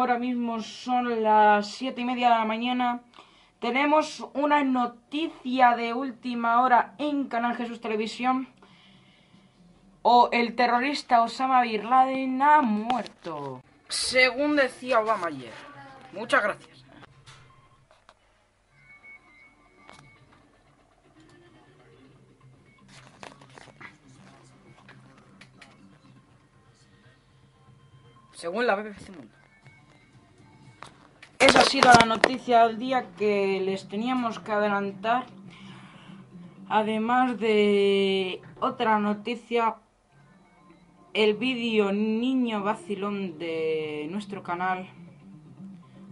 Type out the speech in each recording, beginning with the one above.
ahora mismo son las 7:30 de la mañana. Tenemos una noticia de última hora en Canal Jesús Televisión. El terrorista Osama Bin Laden ha muerto, según decía Obama ayer. Muchas gracias. Según la BBC Mundo. Esa ha sido la noticia del día que les teníamos que adelantar. Además de otra noticia, el vídeo Niño Vacilón de nuestro canal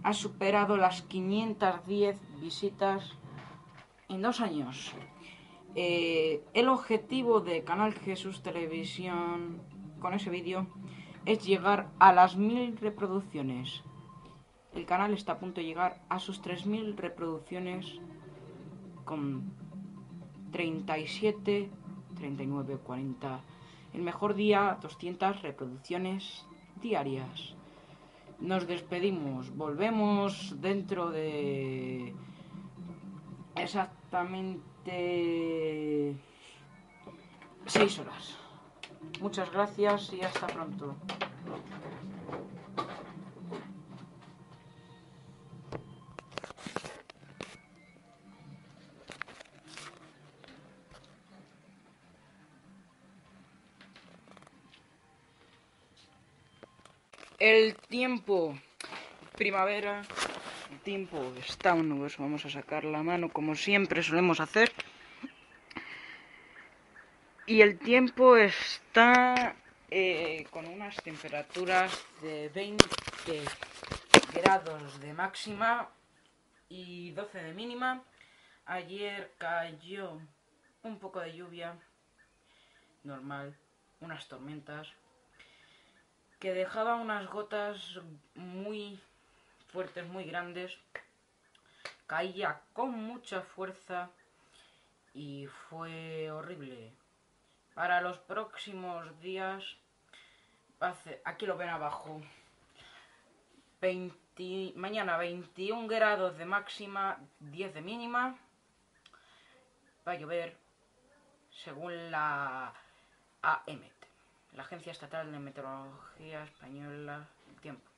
ha superado las 510 visitas en 2 años. El objetivo de Canal Jesús Televisión con ese vídeo es llegar a las 1000 reproducciones. El canal está a punto de llegar a sus 3000 reproducciones con 37, 39, 40. El mejor día, 200 reproducciones diarias. Nos despedimos. Volvemos dentro de exactamente 6 horas. Muchas gracias y hasta pronto. El tiempo, primavera, el tiempo está nuboso. Vamos a sacar la mano como siempre solemos hacer. Y el tiempo está con unas temperaturas de 20 grados de máxima y 12 de mínima. Ayer cayó un poco de lluvia, normal, unas tormentas, que dejaba unas gotas muy fuertes, muy grandes. Caía con mucha fuerza y fue horrible. Para los próximos días, aquí lo ven abajo, mañana 21 grados de máxima, 10 de mínima. Va a llover según la AEMET, la Agencia Estatal de Meteorología Española del Tiempo.